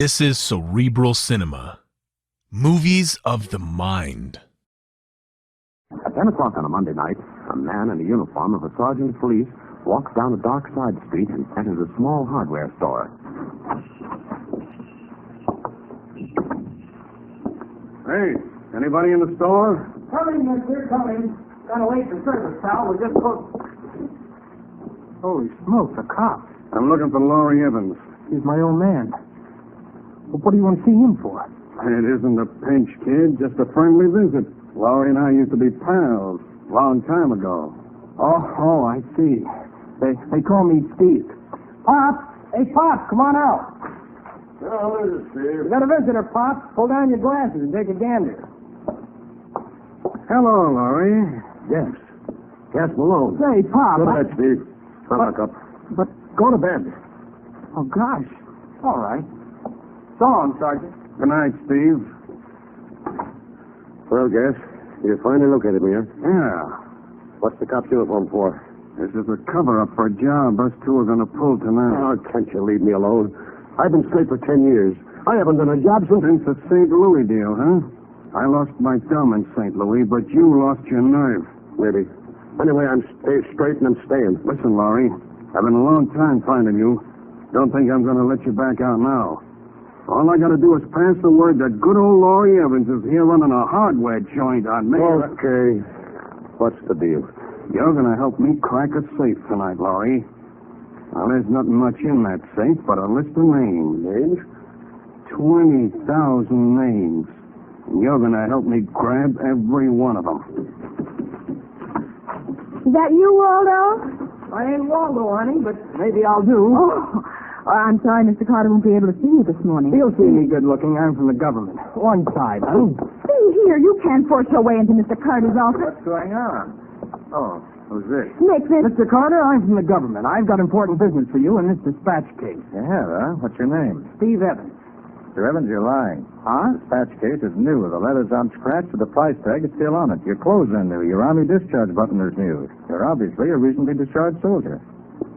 This is Cerebral Cinema. Movies of the mind. At 10 o'clock on a Monday night, a man in the uniform of a sergeant of police walks down a dark side street and enters a small hardware store. Hey, anybody in the store? Coming, mister, coming. Gotta wait for service, pal. We're just close. Holy smokes, a cop. I'm looking for Laurie Evans. He's my old man. Well, what do you want to see him for? It isn't a pinch, kid, just a friendly visit. Laurie and I used to be pals long time ago. Oh, I see. They call me Steve. Pop! Hey, Pop, come on out. Oh, there's Steve. We got a visitor, Pop. Pull down your glasses and take a gander. Hello, Laurie. Yes. Cass Malone. Say, Pop. Go ahead, Steve. Look up. But go to bed. Oh, gosh. All right. So long, Sergeant. Good night, Steve. Well, Cass, you finally located me, huh? Yeah. What's the cop's uniform for? This is a cover-up for a job us two are going to pull tonight. Oh, can't you leave me alone? I've been straight for 10 years. I haven't done a job since... Since the St. Louis deal, huh? I lost my thumb in St. Louis, but you lost your nerve. Maybe. Anyway, I'm straight and I'm staying. Listen, Laurie, I've been a long time finding you. Don't think I'm going to let you back out now. All I got to do is pass the word that good old Laurie Evans is here running a hardware joint on me. Okay. What's the deal? You're going to help me crack a safe tonight, Laurie. Now, there's nothing much in that safe but a list of names. Names? 20,000 names. And you're going to help me grab every one of them. Is that you, Waldo? I ain't Waldo, honey, but maybe I'll do. Oh, I'm sorry Mr. Carter won't be able to see you this morning. He'll see me good-looking. I'm from the government. One side, huh? See here, you can't force your way into Mr. Carter's office. What's going on? Oh, who's this? Nick, this... Mr. Carter, I'm from the government. I've got important business for you in this dispatch case. You have, huh? What's your name? Steve Evans. Mr. Evans, you're lying. Huh? Dispatch case is new. The letter's unscratched, but the price tag is still on it. Your clothes are new. Your Army discharge button is new. You're obviously a recently discharged soldier.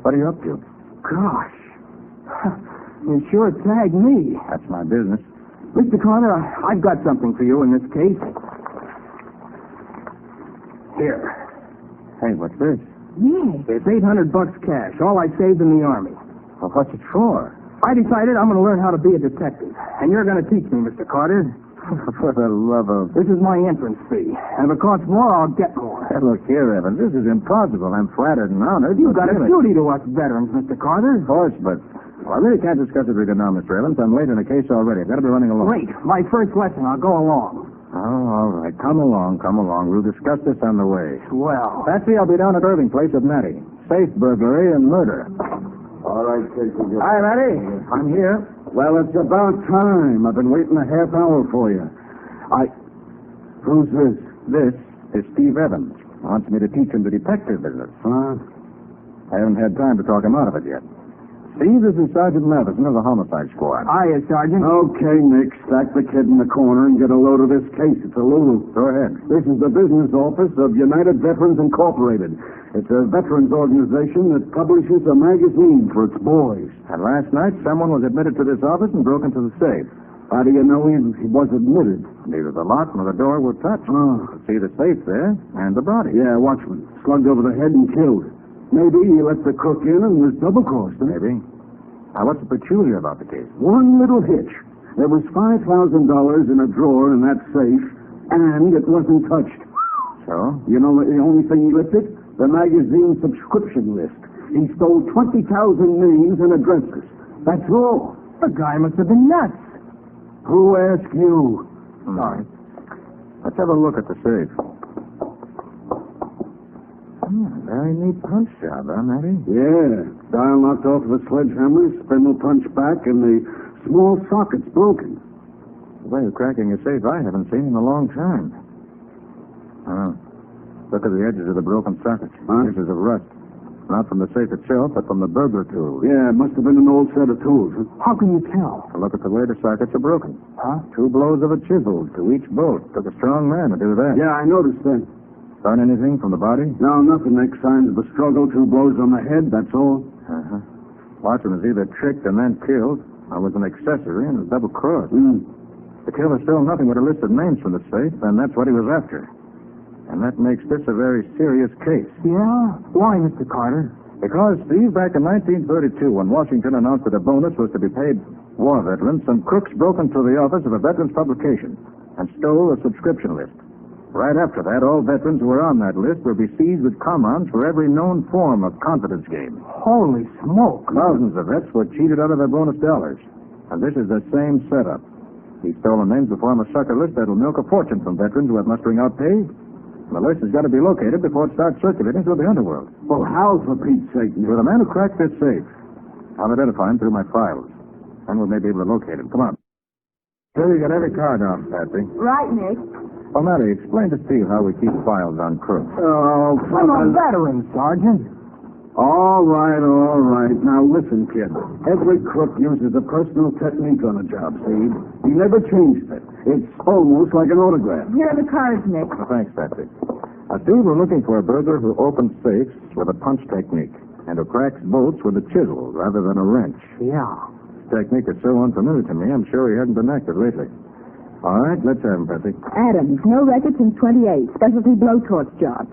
What are you up to? Gosh. You sure tagged me. That's my business. Mr. Carter, I've got something for you in this case. Here. Hey, what's this? Yes. It's $800 cash, all I saved in the Army. Well, what's it for? I decided I'm going to learn how to be a detective. And you're going to teach me, Mr. Carter. For the love of... This is my entrance fee. And if it costs more, I'll get more. Hey, look here, Evans. This is impossible. I'm flattered and honored. You've got a Really- duty to us veterans, Mr. Carter. Of course, but... Well, I really can't discuss it with you now, Mr. Evans. I'm late in the case already. I've got to be running along. Great. My first lesson. I'll go along. Oh, all right. Come along, come along. We'll discuss this on the way. Well. Patsy, I'll be down at Irving Place at Matty. Safe burglary and murder. All right, kid. Hi, Matty. I'm here. Well, it's about time. I've been waiting a half hour for you. Who's this? This is Steve Evans. Wants me to teach him the detective business. Huh? I haven't had time to talk him out of it yet. Steve, this is Sergeant Matheson of the Homicide Squad. Hiya, Sergeant. Okay, Nick, stack the kid in the corner and get a load of this case. It's a Lulu. Go ahead. This is the business office of United Veterans Incorporated. It's a veterans organization that publishes a magazine for its boys. And last night, someone was admitted to this office and broke into the safe. How do you know he was admitted? Neither the lock nor the door were touched. Oh. See the safe there and the body. Yeah, watchman. Slugged over the head and killed. Maybe he let the cook in and was double-crossed. Huh? Maybe. Now, what's peculiar about the case? One little hitch. There was $5,000 in a drawer in that safe, and it wasn't touched. So? You know the only thing he lifted? The magazine subscription list. He stole 20,000 names and addresses. That's all. The guy must have been nuts. Who asked you? Sorry. Let's have a look at the safe. Very neat punch job, huh, Matty? Yeah. Dial knocked off the sledgehammer, spindle punched back, and the small socket's broken. The way of cracking a safe I haven't seen in a long time. Oh. Look at the edges of the broken sockets. Huh? Traces of rust. Not from the safe itself, but from the burglar tools. Yeah, it must have been an old set of tools. Huh? How can you tell? Look at the way the sockets are broken. Huh? 2 blows of a chisel to each bolt. Took a strong man to do that. Yeah, I noticed that. Found anything from the body? No, nothing. Next signs of the struggle. 2 blows on the head, that's all. Uh-huh. Watson was either tricked and then killed, I was an accessory and a double cross. The killer stole nothing but a list of names from the safe, and that's what he was after. And that makes this a very serious case. Yeah? Why, Mr. Carter? Because, Steve, back in 1932, when Washington announced that a bonus was to be paid war veterans, some crooks broke into the office of a veterans publication and stole a subscription list. Right after that, all veterans who were on that list were besieged with commons for every known form of confidence game. Holy smoke. Thousands of vets were cheated out of their bonus dollars. And this is the same setup. He's stolen names to form a sucker list that'll milk a fortune from veterans who have mustering out pay. And the list has got to be located before it starts circulating through the underworld. Well, how, for Pete's sake? With the man who cracked this safe. I'll identify him through my files. And we'll maybe be able to locate him. Come on. Sure, you got every card out, Patsy. Right, Nick. Well, Matty, explain to Steve how we keep files on crooks. Oh, I'm a veteran, Sergeant. All right. Now, listen, kid. Every crook uses a personal technique on a job, Steve. He never changed it. It's almost like an autograph. Here are the cards, Nick. Well, thanks, Patsy. Now, Steve, we're looking for a burglar who opens safes with a punch technique and who cracks bolts with a chisel rather than a wrench. Yeah. This technique is so unfamiliar to me, I'm sure he hasn't been active lately. All right, let's have him, Patsy. Adams, no record since 28, specialty blowtorch job.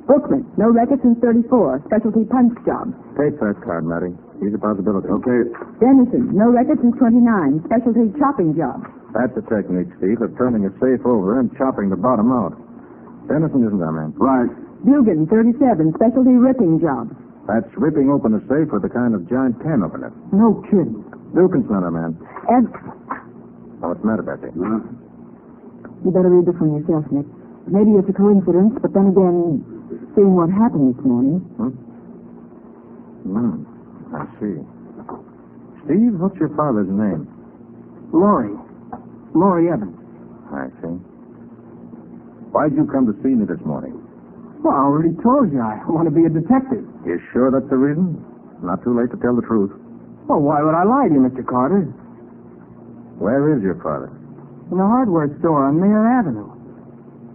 Brookman, no record since 34, specialty punch job. Take that card, Matty. He's a possibility. Okay. Dennison, no record since 29, specialty chopping job. That's a technique, Steve, of turning a safe over and chopping the bottom out. Dennison isn't our man. Right. Bugan, 37, specialty ripping job. That's ripping open a safe with a kind of giant can opener. No kidding. Dukin's not our man. And Oh, what's the matter, Patsy? you better read this one yourself, Nick. Maybe it's a coincidence, but then again, seeing what happened this morning. I see. Steve, what's your father's name? Laurie Evans. I see. Why'd you come to see me this morning? Well, I already told you I want to be a detective. You sure that's the reason? Not too late to tell the truth. Well, why would I lie to you, Mr. Carter? Where is your father? In the hardware store on Mayor Avenue.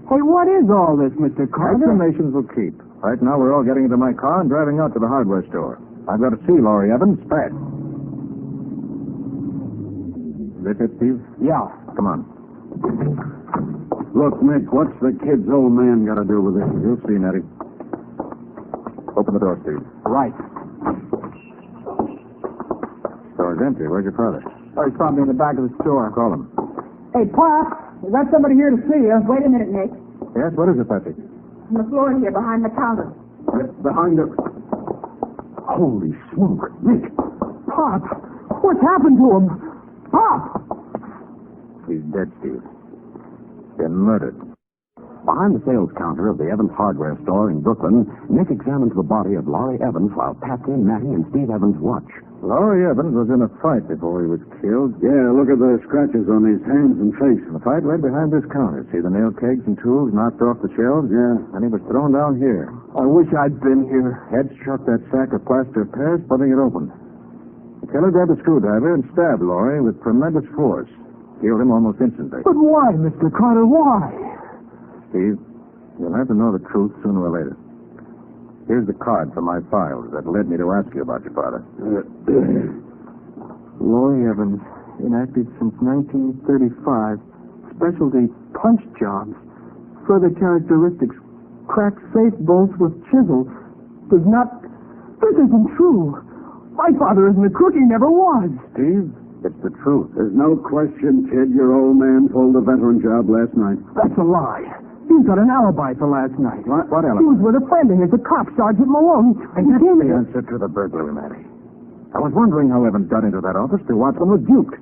Hey, what is all this, Mr. Carter? Explanations will keep. Right now, we're all getting into my car and driving out to the hardware store. I've got to see Laurie Evans fast. Is this it, Steve? Yeah. Come on. Look, Nick, what's the kid's old man got to do with this? You'll see, Nettie. Open the door, Steve. Right. Store's empty. Where's your father? Oh, he's probably in the back of the store. Call him. Hey, Pop, we got somebody here to see you. Wait a minute, Nick. Yes, what is it, Patsy? On the floor here, behind the counter. Behind the... Holy smoke. Nick. Pop, what's happened to him? Pop! He's dead, Steve. Been murdered. Behind the sales counter of the Evans hardware store in Brooklyn, Nick examines the body of Laurie Evans while Patsy, Matty, and Steve Evans watch. Laurie Evans was in a fight before he was killed. Yeah, look at the scratches on his hands and face. The fight right behind this counter. See the nail kegs and tools knocked off the shelves? Yeah. And he was thrown down here. I wish I'd been here. Head struck that sack of plaster of Paris, splitting it open. The killer grabbed a screwdriver and stabbed Laurie with tremendous force. Killed him almost instantly. But why, Mr. Carter, why? Steve, you'll have to know the truth sooner or later. Here's the card from my files that led me to ask you about your father. Laurie Evans, inactive since 1935. Specialty punch jobs. Further characteristics: cracked safe bolts with chisel. Does not... This isn't true. My father isn't a crook. He never was. Steve, it's the truth. There's no question, kid, your old man pulled a veteran job last night. That's a lie. He's got an alibi for last night. What He alibi? was with a friend of his, a cop, Sergeant Malone. And he That's came the here. answer to the burglary, Matty. I was wondering how Evans got into that office to watch them was duped.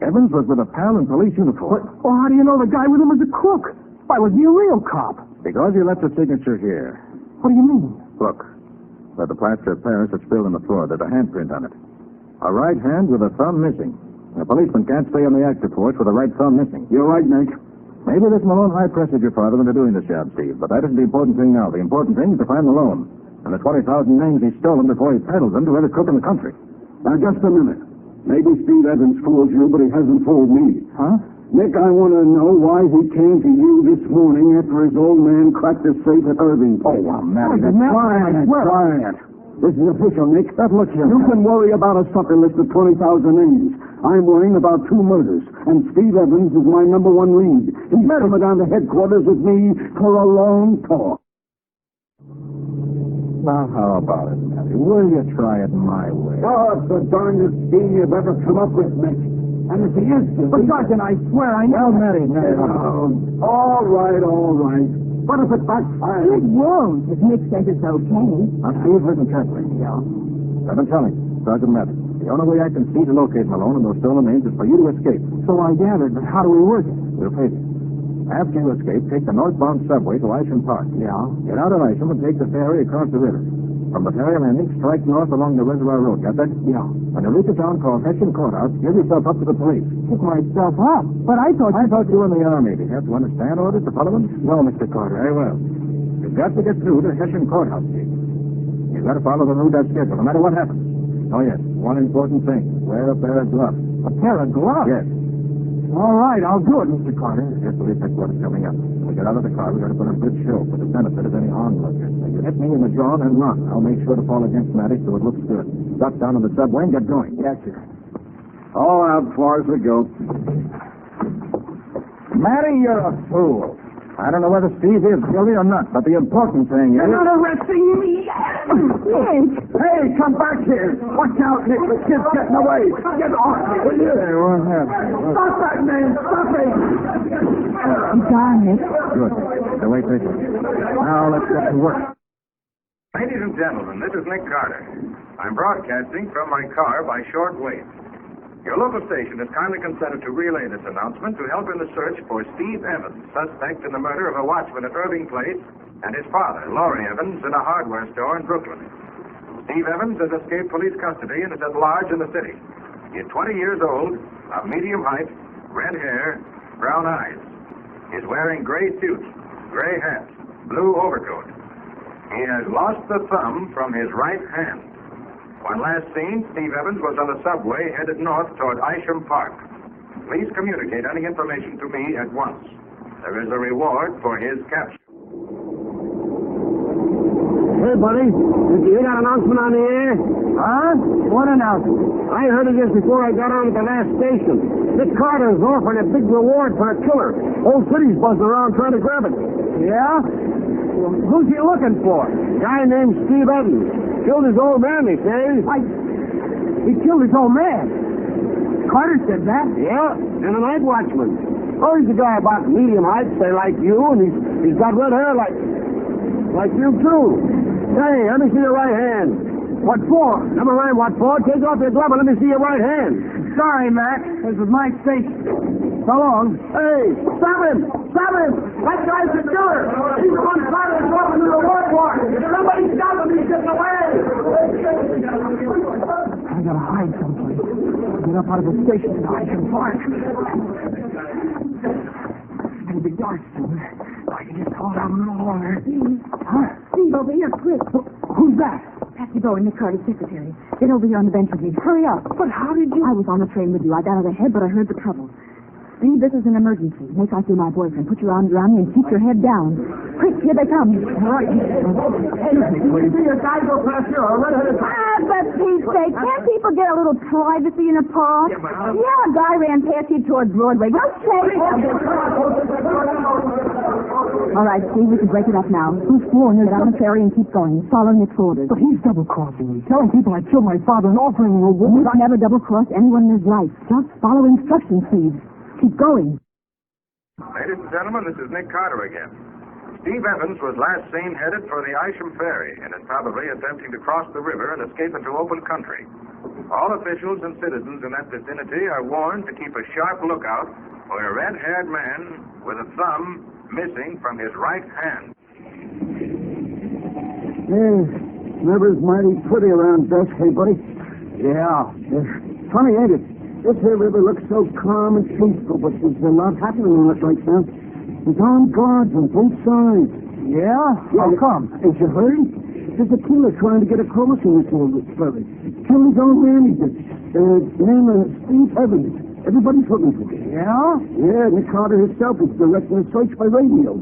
Evans was with a pal in police uniform. Well, how do you know the guy with him was a crook? Why was he a real cop? Because you left a signature here. What do you mean? Look, where the plaster of Paris that's spilled on the floor, there's a handprint on it. A right hand with a thumb missing. A policeman can't stay on the active force with a right thumb missing. You're right, Nick. Maybe this Malone high-pressured your father into doing this job, Steve, but that isn't the important thing now. The important thing is to find Malone and the 20,000 names he's stolen before he peddles them to every crook in the country. Now, just a minute. Maybe Steve Evans fooled you, but he hasn't fooled me. Huh? Nick, I want to know why he came to you this morning after his old man cracked the safe at Irving. Oh, well, Matty, Well, that's Matt, Quiet. This is official, Nick. Look here. You can worry about a sucker list of 20,000 names. I'm worrying about 2 murders, and Steve Evans is my #1 lead. He's coming down to headquarters with me for a long talk. Now, how about it, Matty? Will you try it my way? Oh, it's the darndest scheme you've ever come up with, Nick. And if he is guilty... But, Sergeant, I swear I know. Well, Matty, all right, all right. What if it backfires? It won't, if Nick says it's okay. Now, Steve, listen carefully. Yeah. I've been telling you, Sergeant Matty, the only way I can see to locate Malone and those stolen names is for you to escape. So I gathered, but how do we work it? We'll pay you. After you escape, take the northbound subway to Isham Park. Yeah. Get out of Isham and take the ferry across the river. From the ferry landing, strike north along the Reservoir Road. Got that? Yeah. When you reach a town called Hessian Courthouse, give yourself up to the police. Pick myself up. But I thought you were in the Army. Do you have to understand orders to follow them? No, Mr. Carter. Very well. You've got to get through to Hessian Courthouse, Chief. You've got to follow the route I've scheduled, no matter what happens. Oh, yes. One important thing. Wear a pair of gloves. A pair of gloves? Yes. All right, I'll do it, Mr. Carter. Just police headquarters coming up. When we get out of the car, we've got to put on a good show for the benefit of any onlookers. If you hit me in the jaw, then run. I'll make sure to fall against Matty so it looks good. Duck down to the subway and get going. Yes, sir. All out far as we go. Matty, you're a fool. I don't know whether Steve is guilty or not, but the important thing is... You're not arresting me! Hey, come back here! Watch out, Nick! The kid's getting away! Get off, will you? Hey, what happened? Stop that man! Stop him! He's gone, Nick. Good. The way take it. Now let's get to work. Ladies and gentlemen, this is Nick Carter. I'm broadcasting from my car by shortwave. Your local station has kindly consented to relay this announcement to help in the search for Steve Evans, suspect in the murder of a watchman at Irving Place, and his father, Laurie Evans, in a hardware store in Brooklyn. Steve Evans has escaped police custody and is at large in the city. He is 20 years old, of medium height, red hair, brown eyes. He is wearing gray suit, gray hat, blue overcoat. He has lost the thumb from his right hand. When last seen, Steve Evans was on the subway headed north toward Isham Park. Please communicate any information to me at once. There is a reward for his capture. Hey, buddy. Did you hear that announcement on the air? Huh? What announcement? I heard it just before I got on at the last station. Nick Carter's offering a big reward for a killer. Whole city's buzzing around trying to grab it. Yeah? Who's he looking for? A guy named Steve Evans. Killed his old man, they say. He killed his old man. Carter said that. Yeah, and a night watchman. Oh, he's a guy about medium height, say like you, and he's got red hair like you too. Hey, let me see your right hand. What for? Never mind what for. Take off your glove and let me see your right hand. Sorry, Mac. This is my station. So long. Hey, stop him! Stop him! That guy's the killer! He's the one trying to drop him to the reward warrant! Somebody stop him! He's getting away! I gotta hide someplace. Get up out of the station so I can park. It'll be dark soon. I can just hold out a little longer. Huh? Steve, over here, quick. Who's that? Patsy Bowen, Nick Carter's secretary. Get over here on the bench with me. Hurry up. But how did you... I was on the train with you. I got out ahead, but I heard the trouble. Steve, this is an emergency. Make like you're my boyfriend. Put your arms around me and keep your head down. Quick, here they come. Right. You see your guy go past here, a red-headed... For Pete's sake, can't people get a little privacy in a park? Yeah, a guy ran past you towards Broadway. Go chase him. All right, Steve, we can break it up now. Who's sworn? Get on the ferry and keep going. Follow Nick's orders. But he's double-crossing me. Telling people I killed my father and offering reward. Nick never double-cross anyone in his life. Just follow instructions, Steve. Keep going. Ladies and gentlemen, this is Nick Carter again. Steve Evans was last seen headed for the Isham Ferry and is probably attempting to cross the river and escape into open country. All officials and citizens in that vicinity are warned to keep a sharp lookout for a red-haired man with a thumb missing from his right hand. Hey, river's mighty pretty around dusk, hey, buddy? Yeah. Funny, ain't it? This here river looks so calm and peaceful, but there's a lot happening on it right now. There's armed guards on both sides. Yeah? How come? Ain't you heard? There's a killer trying to get across in this old ferry. Killed his own man, he did. Name is Steve Evans. Everybody's looking for him. Yeah? Yeah, Nick Carter himself is directing a search by radio.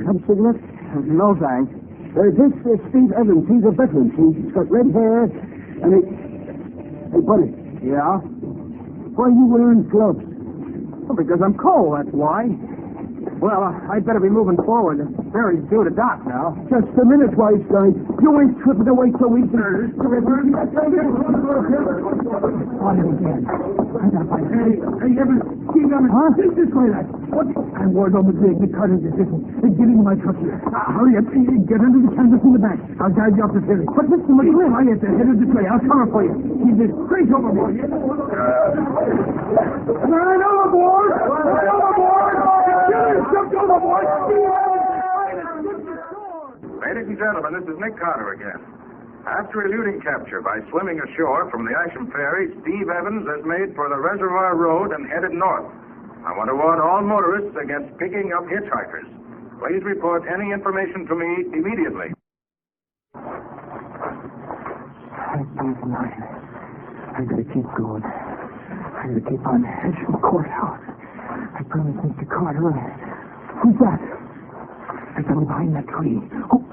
Have a cigarette? No, thanks. This is Steve Evans. He's a veteran. He's got red hair, and he... Hey, buddy. Yeah? Why are you wearing gloves? Well, because I'm cold, that's why. Well, I'd better be moving forward. The ferry's due to dock now. Just a minute, wise guy. You ain't tripping away so easy. On it again. I gotta find it. Hey, Evans. Steve Evans. Huh? This way, lad. What? I'm worried over the Carter's decision. Get into my truck here. Hurry up. Get under the canvas in the back. I'll guide you up the ferry. But Mr. McLean, I at the head of the tray. I'll cover for you. Keep this straight overboard. Right overboard! Right overboard! Jumped overboard! Ladies and gentlemen, this is Nick Carter again. After eluding capture by swimming ashore from the Asham Ferry, Steve Evans has made for the Reservoir Road and headed north. I want to warn all motorists against picking up hitchhikers. Please report any information to me immediately. I gotta keep going. I gotta keep on the edge of the courthouse. I promised Mr. Carter. Who's that? There's someone behind that tree. Oh,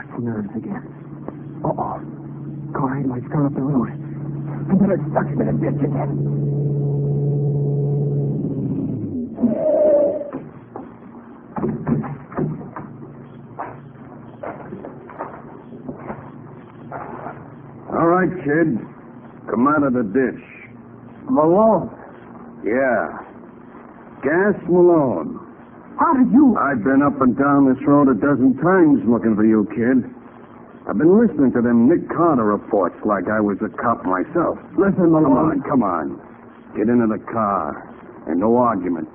it's nerves again. Uh-oh. Car headlights come up the road. I better stuck in a ditch again. All right, kid. Come out of the ditch. Malone. Yeah. Gas Malone. How did you... I've been up and down this road a dozen times looking for you, kid. I've been listening to them Nick Carter reports like I was a cop myself. Listen, Malone. Come on. Get into the car. And no argument.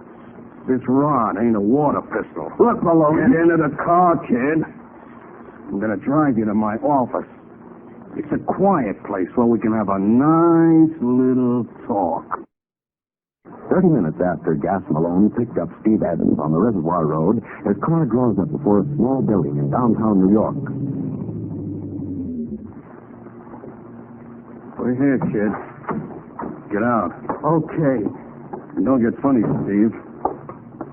This rod ain't a water pistol. Look, Malone. Get into the car, kid. I'm gonna drive you to my office. It's a quiet place where we can have a nice little talk. 30 minutes after Gas Malone picked up Steve Evans on the Reservoir Road, his car draws up before a small building in downtown New York. We're here, kid. Get out. Okay. And don't get funny, Steve.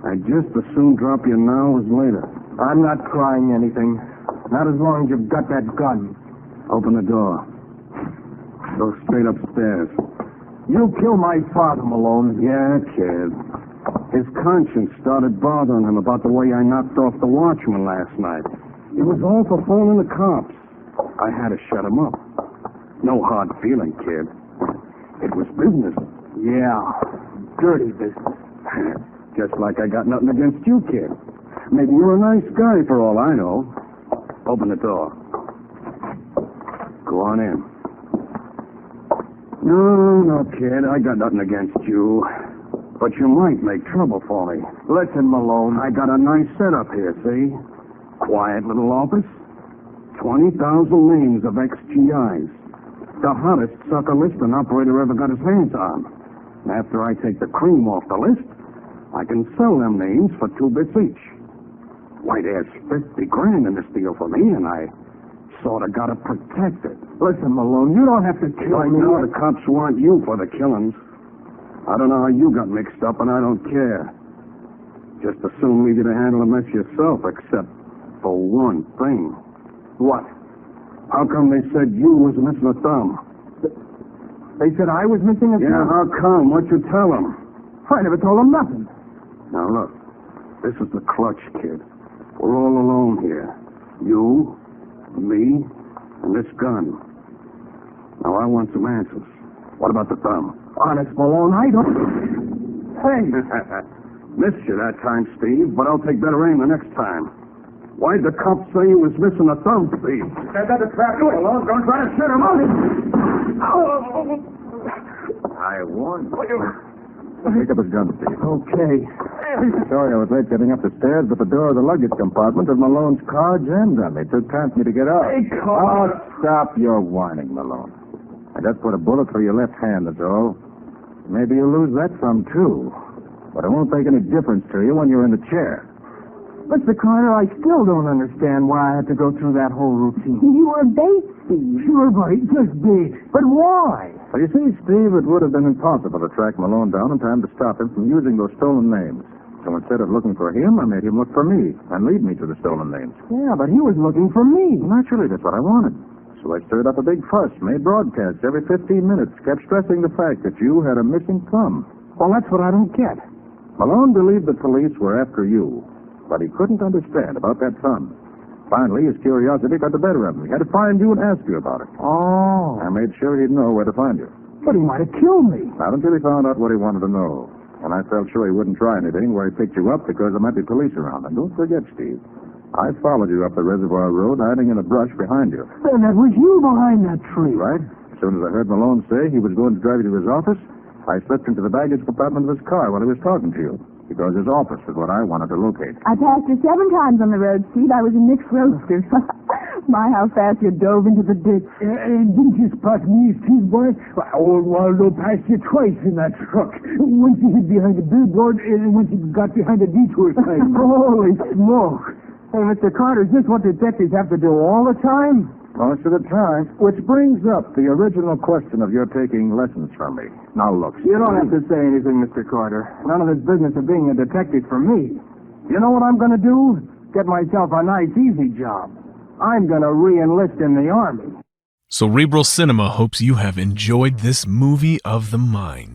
I'd just as soon drop you now as later. I'm not trying anything. Not as long as you've got that gun. Open the door. Go straight upstairs. You killed my father, Malone. Yeah, kid. His conscience started bothering him about the way I knocked off the watchman last night. It was all for phoning the cops. I had to shut him up. No hard feeling, kid. It was business. Yeah. Dirty business. Just like I got nothing against you, kid. Maybe you're a nice guy for all I know. Open the door. Go on in. No, kid. I got nothing against you. But you might make trouble for me. Listen, Malone. I got a nice setup here, see? Quiet little office. 20,000 names of ex-GIs. The hottest sucker list an operator ever got his hands on. And after I take the cream off the list, I can sell them names for 2 bits each. Why, there's 50 grand in this deal for me, and I sort of got to protect it. Listen, Malone, you don't have to kill Right me. now, the cops want you for the killings. I don't know how you got mixed up, and I don't care. Just as soon leave you to handle the mess yourself, except for one thing. What? How come they said you was missing a thumb? They said I was missing a Yeah, thumb? how come? What'd you tell them? I never told them nothing. Now, look. This is the clutch, kid. We're all alone here. You, me, and this gun. Now, I want some answers. What about the thumb? Honest, Malone, I don't... Hey! Missed you that time, Steve, but I'll take better aim the next time. Why'd the cops say you was missing a thumb, Steve? That's a trap. Malone, don't try to shoot him out. I warned you. Pick up his gun, Steve. Okay. Sorry I was late getting up the stairs, but the door of the luggage compartment of Malone's car jammed on me. It took time for me to get out. Hey, Carl. Oh, stop your whining, Malone. I just put a bullet through your left hand, that's all. Maybe you'll lose that thumb, too. But it won't make any difference to you when you're in the chair. Mr. Carter, I still don't understand why I had to go through that whole routine. You were bait, Steve. Sure, buddy, just bait. But why? Well, you see, Steve, it would have been impossible to track Malone down in time to stop him from using those stolen names. So instead of looking for him, I made him look for me and lead me to the stolen names. Yeah, but he was looking for me. Naturally, that's what I wanted. So I stirred up a big fuss, made broadcasts every 15 minutes, kept stressing the fact that you had a missing thumb. Well, that's what I don't get. Malone believed the police were after you, but he couldn't understand about that thumb. Finally, his curiosity got the better of him. He had to find you and ask you about it. Oh. I made sure he'd know where to find you. But he might have killed me. Not until he found out what he wanted to know. And I felt sure he wouldn't try anything where he picked you up because there might be police around. And don't forget, Steve, I followed you up the reservoir road, hiding in the brush behind you. And that was you behind that tree. Right? As soon as I heard Malone say he was going to drive you to his office, I slipped into the baggage compartment of his car while he was talking to you. Because his office is what I wanted to locate. I passed you 7 times on the road, Steve. I was in Nick's Roadster. My, how fast you dove into the ditch. Didn't you spot me, Steve boy? Old Waldo passed you twice in that truck. Once he hid behind the billboard, and once he got behind the detour sign. Holy smoke. Hey, Mr. Carter, is this what detectives have to do all the time? Most of the time. Which brings up the original question of your taking lessons from me. Now, look. You don't have to say anything, Mr. Carter. None of this business of being a detective for me. You know what I'm going to do? Get myself a nice, easy job. I'm going to re-enlist in the Army. Cerebral Cinema hopes you have enjoyed this movie of the mind.